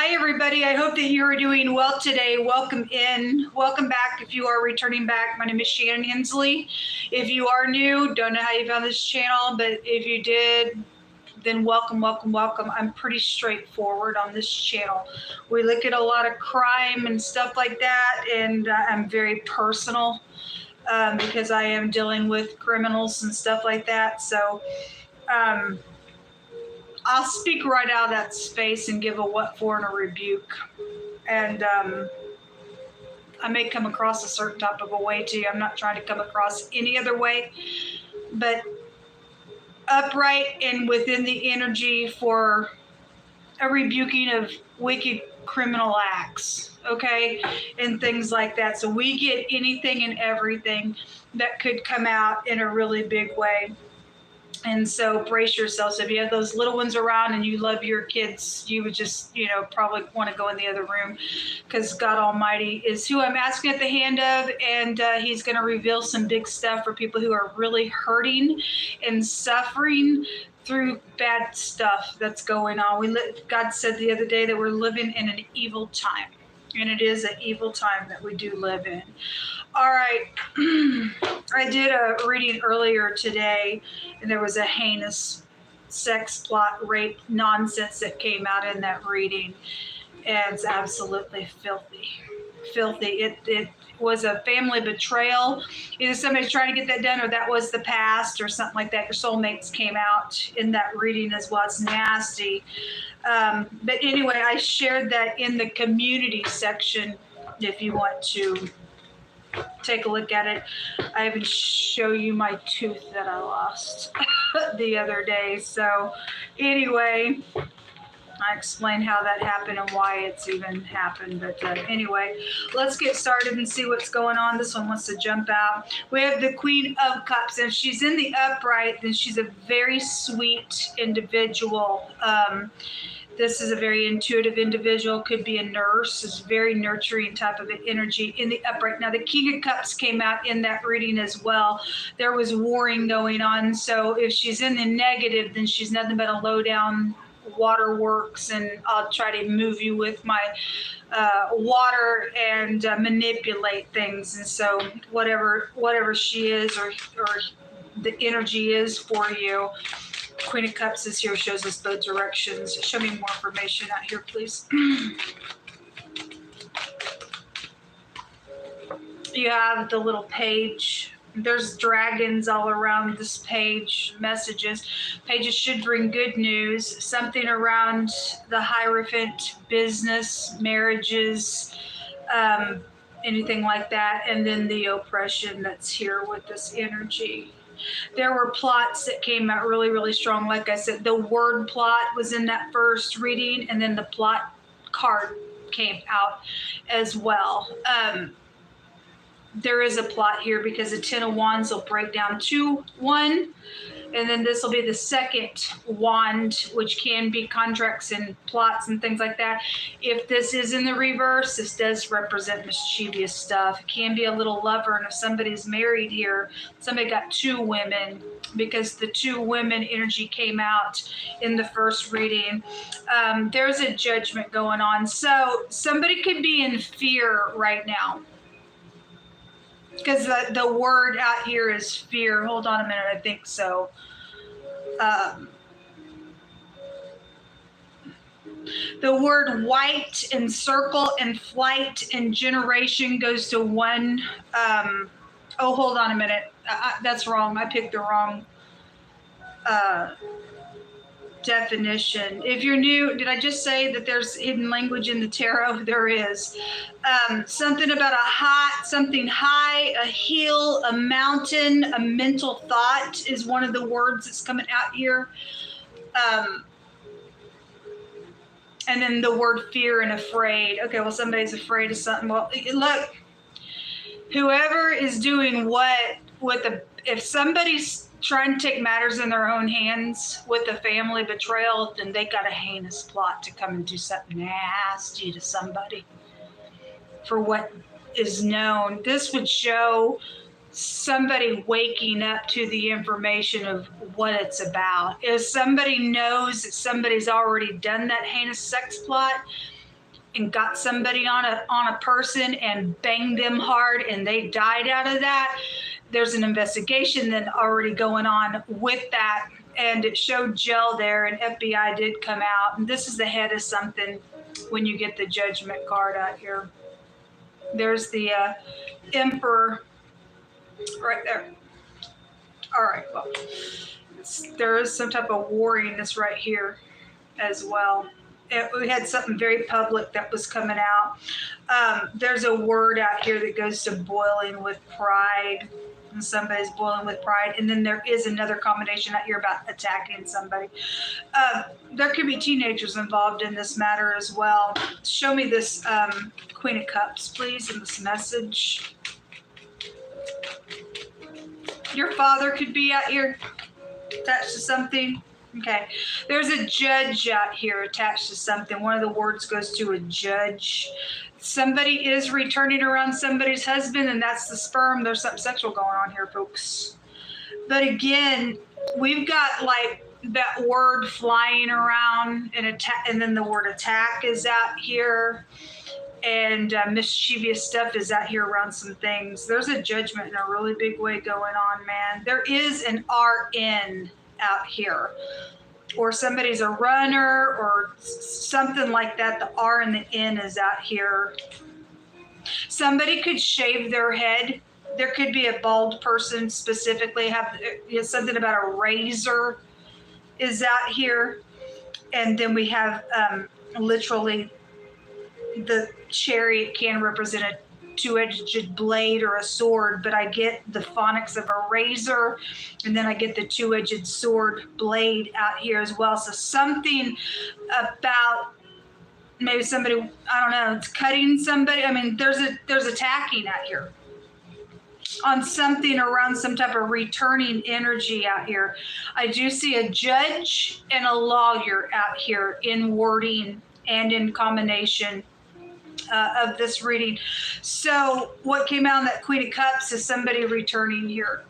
Hi, everybody. I hope that you are doing well today. Welcome in. Welcome back if you are returning back. My name is Shannon Hensley. If you are new, don't know how you found this channel, but if you did, then welcome, welcome, welcome. I'm pretty straightforward on this channel. We look at a lot of crime and stuff like that, and I'm very personal because I am dealing with criminals and stuff like that. So, I'll speak right out of that space and give a what for and a rebuke. And I may come across a certain type of a way to you. I'm not trying to come across any other way, but upright and within the energy for a rebuking of wicked criminal acts, okay, and things like that. So we get anything and everything that could come out in a really big way. And so brace yourselves. If you have those little ones around and you love your kids, you would just, probably want to go in the other room, because God Almighty is who I'm asking at the hand of. And he's going to reveal some big stuff for people who are really hurting and suffering through bad stuff that's going on. God said the other day that we're living in an evil time. And it is an evil time that we do live in. All right. I did a reading earlier today, and there was a heinous sex plot, rape nonsense that came out in that reading. And it's absolutely filthy. Filthy. It was a family betrayal. Either somebody's trying to get that done, or that was the past, or something like that. Your soulmates came out in that reading as well. It's nasty. But anyway, I shared that in the community section if you want to take a look at it. I even show you my tooth that I lost the other day. So anyway, I explained how that happened and why it's even happened. But anyway, let's get started and see what's going on. This one wants to jump out. We have the Queen of Cups. And if she's in the upright, then she's a very sweet individual. This is a very intuitive individual, could be a nurse. It's very nurturing type of energy in the upright. Now, the King of Cups came out in that reading as well. There was warring going on. So if she's in the negative, then she's nothing but a low down waterworks, and I'll try to move you with my water and manipulate things. And so whatever she is, or the energy is for you, Queen of Cups is here, shows us both directions. Show me more information out here, please. You have the little page. There's dragons all around this page. Messages. Pages should bring good news. Something around the Hierophant, business, marriages, anything like that. And then the oppression that's here with this energy. There were plots that came out really, really strong. Like I said, the word plot was in that first reading, and then the plot card came out as well. There is a plot here because the Ten of Wands will break down to one, and then this will be the second wand, which can be contracts and plots and things like that. If this is in the reverse, this does represent mischievous stuff. It can be a little lover, and if somebody's married here, somebody got two women, because the two women energy came out in the first reading. There's a judgment going on. So somebody could be in fear right now, because the word out here is fear. Hold on a minute, I think so. The word white and circle and flight and generation goes to one. Oh, hold on a minute. That's wrong. I picked the wrong definition. If you're new, did I just say that there's hidden language in the tarot? There is. Something about something high, a hill, a mountain, a mental thought is one of the words that's coming out here. And then the word fear and afraid. Okay, well, somebody's afraid of something. Well, look, whoever is doing if somebody's trying to take matters in their own hands with a family betrayal, then they got a heinous plot to come and do something nasty to somebody for what is known. This would show somebody waking up to the information of what it's about. If somebody knows that somebody's already done that heinous sex plot, and got somebody on a person and banged them hard and they died out of that, there's an investigation then already going on with that. And it showed gel there, and FBI did come out. And this is the head of something when you get the judgment card out here. There's the emperor right there. All right, well, there is some type of warring that's right here as well. We had something very public that was coming out. There's a word out here that goes to boiling with pride. And somebody's boiling with pride. And then there is another combination out here about attacking somebody. There could be teenagers involved in this matter as well. Show me this Queen of Cups, please, in this message. Your father could be out here attached to something. Okay. There's a judge out here attached to something. One of the words goes to a judge. Somebody is returning around somebody's husband, and that's the sperm. There's something sexual going on here, folks. But again, we've got like that word flying around, and attack, and then the word attack is out here, and mischievous stuff is out here around some things. There's a judgment in a really big way going on, man. There is an RN out here, or somebody's a runner or something like that. The R and the N is out here. Somebody could shave their head. There could be a bald person specifically have something about a razor is out here. And then we have literally the chariot can represent a two-edged blade or a sword, but I get the phonics of a razor, and then I get the two-edged sword blade out here as well. So something about maybe somebody, I don't know, it's cutting somebody. I mean, there's attacking out here on something around some type of returning energy out here. I do see a judge and a lawyer out here in wording and in combination of this reading. So what came out in that Queen of Cups is somebody returning here,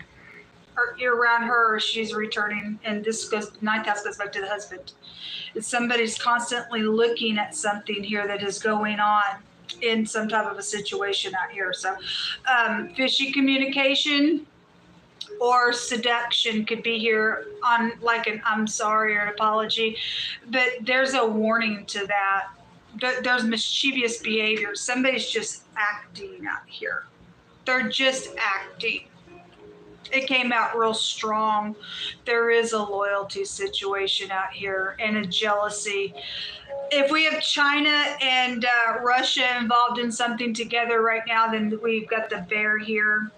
or around her, she's returning, and this goes, ninth house goes back to the husband. It's somebody's constantly looking at something here that is going on in some type of a situation out here. So fishy communication or seduction could be here on like an I'm sorry or an apology, but there's a warning to that. There's mischievous behavior. Somebody's just acting out here. They're just acting. It came out real strong. There is a loyalty situation out here and a jealousy. If we have China and Russia involved in something together right now, then we've got the bear here,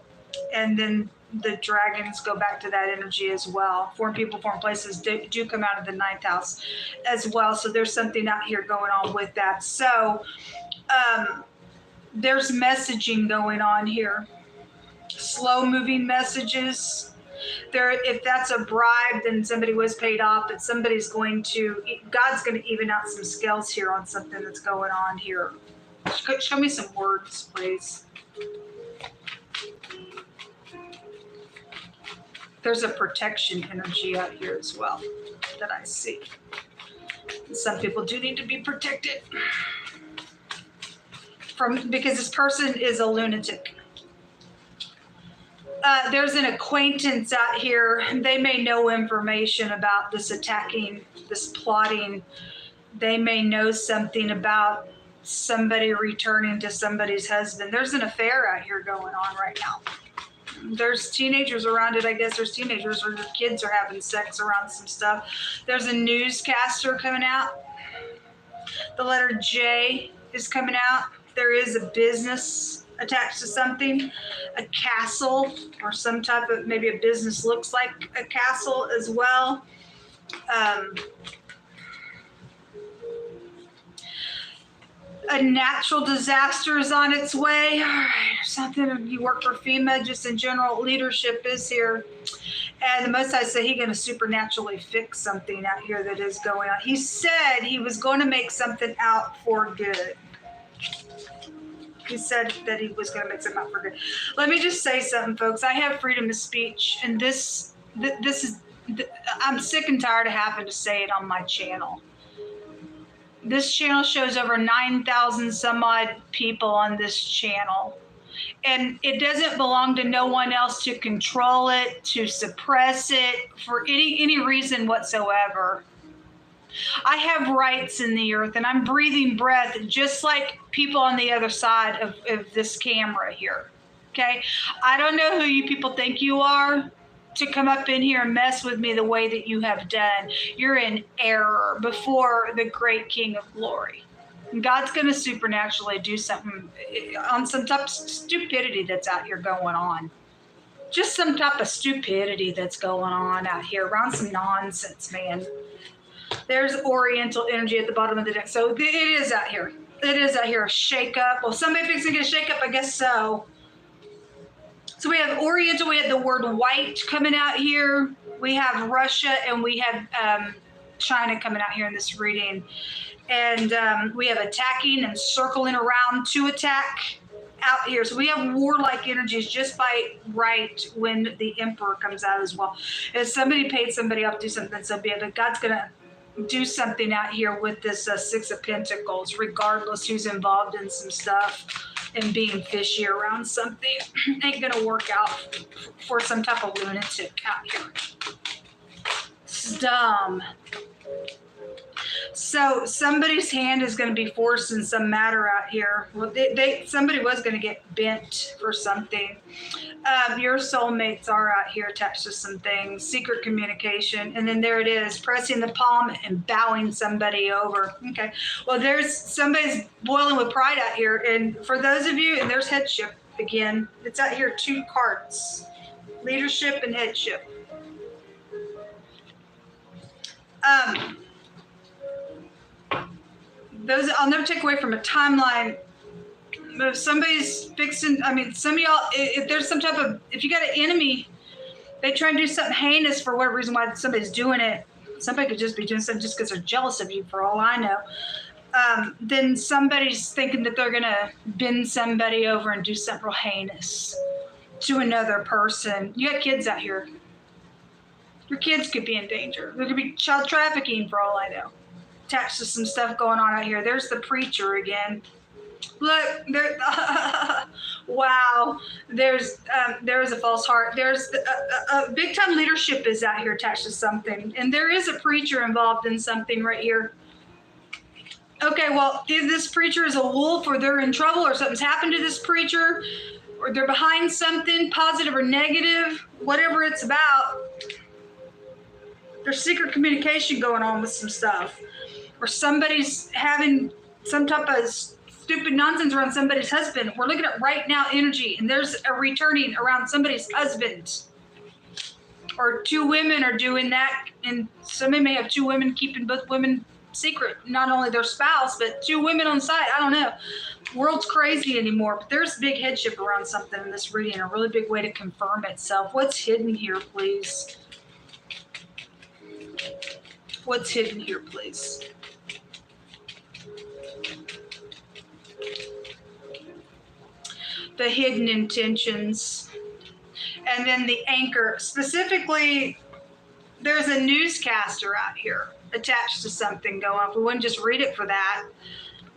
and then the dragons go back to that energy as well. Foreign people, foreign places do come out of the ninth house as well. So there's something out here going on with that. So there's messaging going on here. Slow moving messages. If that's a bribe, then somebody was paid off, but somebody's going to, God's going to even out some scales here on something that's going on here. Show me some words, please. There's a protection energy out here as well that I see. Some people do need to be protected because this person is a lunatic. There's an acquaintance out here. They may know information about this attacking, this plotting. They may know something about somebody returning to somebody's husband. There's an affair out here going on right now. There's teenagers around it. I guess there's teenagers or their kids are having sex around some stuff. There's a newscaster coming out. The letter J is coming out. There is a business attached to something, a castle or some type of, maybe a business looks like a castle as well. A natural disaster is on its way. All right, something, you work for FEMA, just in general, leadership is here. And the Most High said he's going to supernaturally fix something out here that is going on. He said he was going to make something out for good. He said that he was going to make something out for good. Let me just say something, folks. I have freedom of speech, and this is, I'm sick and tired of having to say it on my channel. This channel shows over 9,000 some odd people on this channel. And it doesn't belong to no one else to control it, to suppress it for any reason whatsoever. I have rights in the earth, and I'm breathing breath just like people on the other side of this camera here. Okay? I don't know who you people think you are to come up in here and mess with me the way that you have done. You're in error before the great King of Glory. And God's going to supernaturally do something on some type of stupidity that's out here going on. Just some type of stupidity that's going on out here around some nonsense, man. There's Oriental energy at the bottom of the deck. So it is out here. It is out here a shake up. Well, somebody fixing to get a shake up, I guess so. So we have Oriental, we have the word white coming out here. We have Russia, and we have China coming out here in this reading. And we have attacking and circling around to attack out here. So we have warlike energies just by right when the Emperor comes out as well. If somebody paid somebody off to do something so bad, but God's going to do something out here with this Six of Pentacles, regardless who's involved in some stuff and being fishy around something. Ain't going to work out for some type of lunatic out here. It's dumb. So somebody's hand is going to be forced in some matter out here. Well, somebody was going to get bent for something. Your soulmates are out here attached to some things. Secret communication. And then there it is, pressing the palm and bowing somebody over. Okay. Well, there's somebody's boiling with pride out here. And for those of you, and there's headship again. It's out here, 2 cards. Leadership and headship. Those I'll never take away from a timeline. If somebody's fixing, I mean, some of y'all, if there's some type of, if you got an enemy, they try and do something heinous for whatever reason why somebody's doing it. Somebody could just be doing something just because they're jealous of you, for all I know. Then somebody's thinking that they're going to bend somebody over and do something real heinous to another person. You got kids out here. Your kids could be in danger. There could be child trafficking, for all I know. Attached to some stuff going on out here. There's the preacher again. Look, there. Wow. There is a false heart. There's a big time leadership is out here attached to something, and there is a preacher involved in something right here. Okay, well, if this preacher is a wolf, or they're in trouble, or something's happened to this preacher, or they're behind something, positive or negative, whatever it's about, there's secret communication going on with some stuff. Or somebody's having some type of stupid nonsense around somebody's husband. We're looking at right now energy, and there's a returning around somebody's husband. Or 2 women are doing that, and somebody may have 2 women keeping both women secret. Not only their spouse, but 2 women on the side. I don't know. World's crazy anymore, but there's big headship around something in this reading, a really big way to confirm itself. What's hidden here, please? What's hidden here, please? The hidden intentions. And then the anchor. Specifically, there's a newscaster out here attached to something going on. If we wouldn't just read it for that,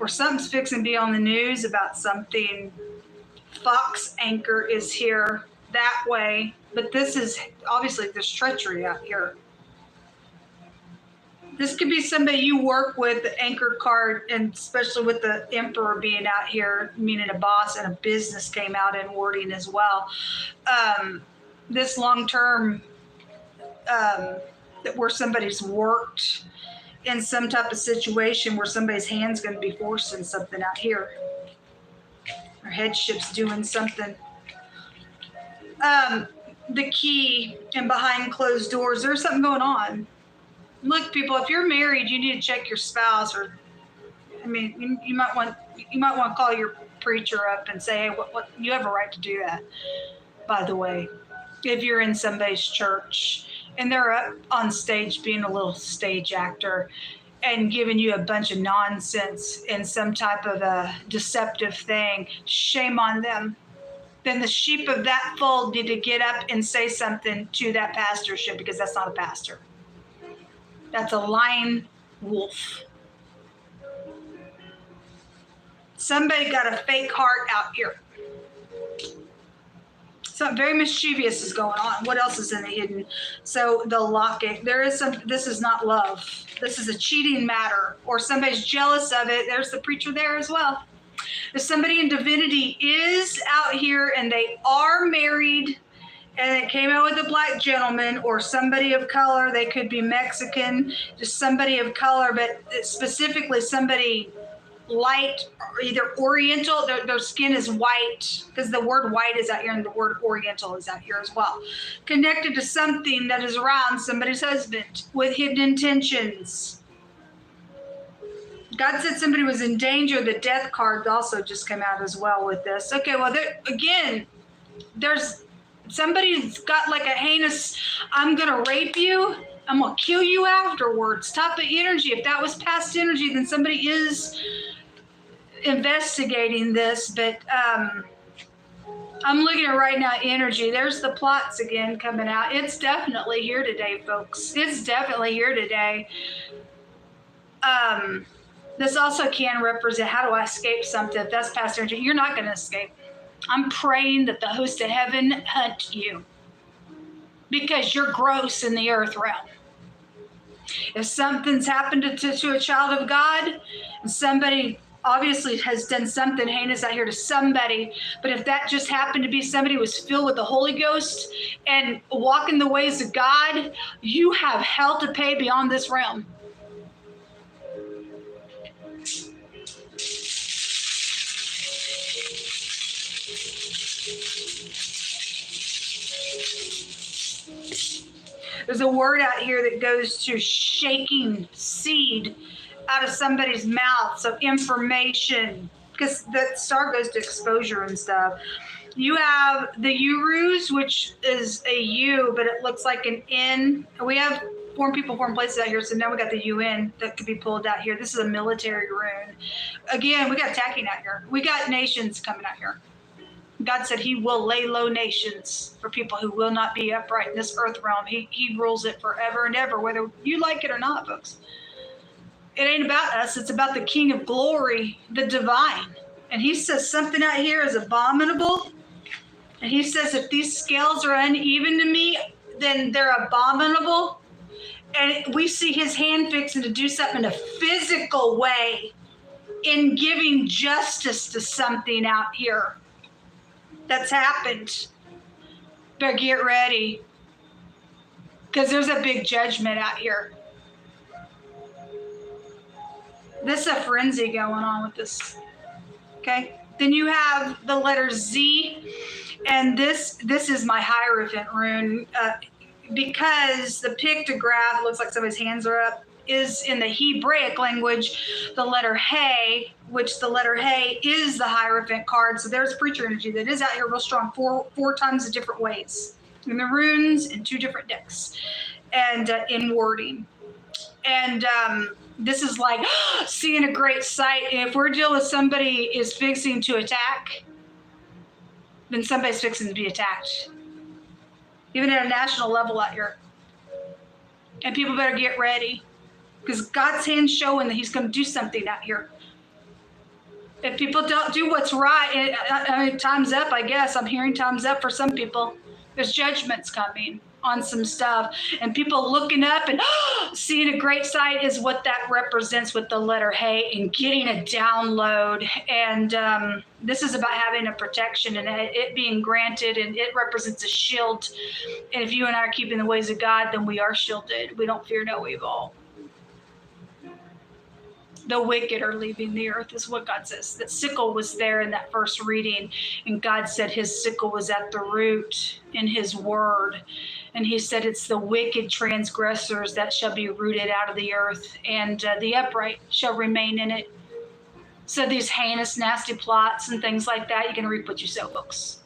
or something's fixing to be on the news about something. Fox anchor is here that way. But this is, obviously, there's treachery out here. This could be somebody you work with, the anchor card, and especially with the Emperor being out here, meaning a boss, and a business came out in wording as well. This long-term, where somebody's worked in some type of situation where somebody's hand's going to be forcing something out here. Or headship's doing something. The key, and behind closed doors, there's something going on. Look, people, if you're married, you need to check your spouse, or, I mean, you might want to call your preacher up and say, hey, what you have a right to do that, by the way, if you're in somebody's church and they're up on stage being a little stage actor and giving you a bunch of nonsense in some type of a deceptive thing, shame on them. Then the sheep of that fold need to get up and say something to that pastorship, because that's not a pastor. That's a lying wolf. Somebody got a fake heart out here. Something very mischievous is going on. What else is in the hidden? So the locket. There is some. This is not love. This is a cheating matter, or somebody's jealous of it. There's the preacher there as well. If somebody in divinity is out here and they are married, and it came out with a black gentleman or somebody of color, they could be Mexican, just somebody of color, but specifically somebody light, or either Oriental, their skin is white, because the word white is out here and the word Oriental is out here as well. Connected to something that is around somebody's husband with hidden intentions. God said somebody was in danger. The death card also just came out as well with this. Okay, well, again, there's somebody's got like a heinous, I'm going to rape you, I'm going to kill you afterwards type of energy. If that was past energy, then somebody is investigating this, but I'm looking at right now energy. There's the plots again coming out. It's definitely here today, folks. It's definitely here today. This also can represent, how do I escape something? If that's past energy, you're not going to escape. I'm praying that the host of heaven hunt you, because you're gross in the earth realm. If something's happened to a child of God, and somebody obviously has done something heinous out here to somebody, but if that just happened to be somebody who was filled with the Holy Ghost and walking the ways of God, you have hell to pay beyond this realm. There's a word out here that goes to shaking seed out of somebody's mouth. So information, because the star goes to exposure and stuff. You have the Urus, which is a U, but it looks like an N. We have form people, form places out here. So now we got the UN that could be pulled out here. This is a military rune. Again, we got attacking out here. We got nations coming out here. God said he will lay low nations for people who will not be upright in this earth realm. He rules it forever and ever, whether you like it or not, folks. It ain't about us. It's about the King of Glory, the divine. And he says something out here is abominable. And he says if these scales are uneven to me, then they're abominable. And we see his hand fixing to do something in a physical way in giving justice to something out here that's happened. Better get ready, because there's a big judgment out here. There's a frenzy going on with this. Okay. Then you have the letter Z, and this is my Hierophant rune, because the pictograph looks like somebody's hands are up, is in the Hebraic language, the letter He, which the letter He is the Hierophant card. So there's preacher energy that is out here real strong, four times in different ways. In the runes, in 2 different decks, and in wording. And this is like seeing a great sight. And if we're dealing with somebody is fixing to attack, then somebody's fixing to be attacked. Even at a national level out here. And people better get ready, because God's hand's showing that he's going to do something out here. If people don't do what's right, I mean, time's up, I guess. I'm hearing time's up for some people. There's judgments coming on some stuff. And people looking up and seeing a great sight is what that represents with the letter He, and getting a download. And this is about having a protection and it being granted, and it represents a shield. And if you and I are keeping the ways of God, then we are shielded. We don't fear no evil. The wicked are leaving the earth, is what God says. That sickle was there in that first reading, and God said his sickle was at the root in his word. And he said it's the wicked transgressors that shall be rooted out of the earth, and the upright shall remain in it. So these heinous, nasty plots and things like that, you can reap what you sow, folks.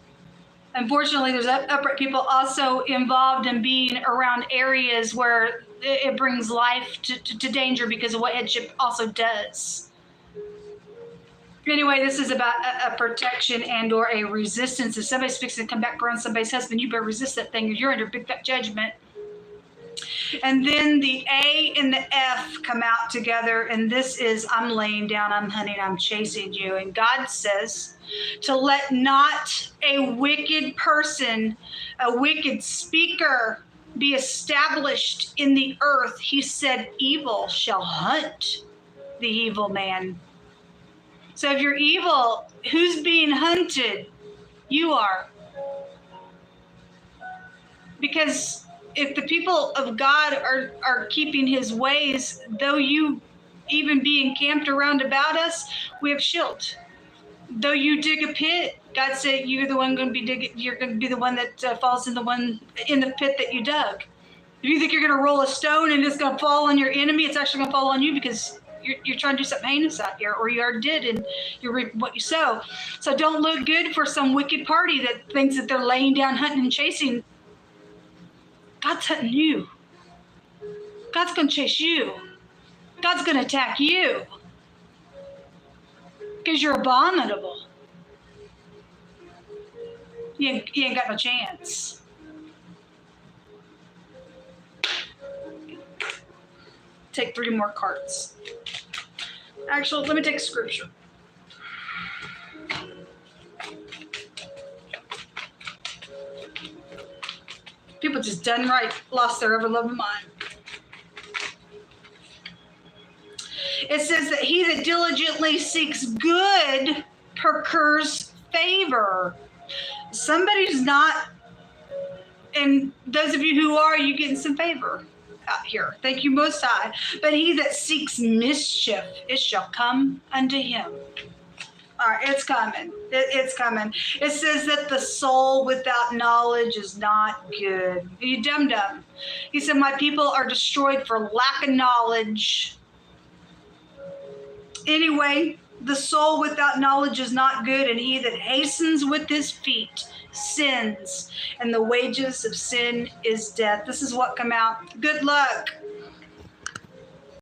Unfortunately, there's upright people also involved in being around areas where it brings life to danger because of what headship also does. Anyway, this is about a protection and or a resistance. If somebody's fixing to come back around somebody's husband, you better resist that thing, or you're under big fat judgment. And then the A and the F come out together, and this is I'm laying down, I'm hunting, I'm chasing you. And God says to let not a wicked person, a wicked speaker be established in the earth. He said evil shall hunt the evil man. So if you're evil, who's being hunted? You are. Because if the people of God are keeping his ways, though you even be encamped around about us, we have shield. Though you dig a pit, God said you're the one going to be digging. You're going to be the one that falls in the pit that you dug. If you think you're going to roll a stone and it's going to fall on your enemy, it's actually going to fall on you because you're trying to do something heinous out here, or you already did, and you reap what you sow. So don't look good for some wicked party that thinks that they're laying down, hunting, and chasing. God's hunting you. God's going to chase you. God's going to attack you. Because you're abominable. You ain't got no chance. Take 3 more cards. Actually, let me take scripture. People just done right, lost their ever-loving mind. It says that he that diligently seeks good procures favor. Somebody's not, and those of you who are, you getting some favor out here. Thank you, Most High. But he that seeks mischief, it shall come unto him. All right, it's coming. It's coming. It says that the soul without knowledge is not good. You dum-dum. He said, my people are destroyed for lack of knowledge. Anyway, the soul without knowledge is not good, and he that hastens with his feet sins, and the wages of sin is death. This is what come out. Good luck.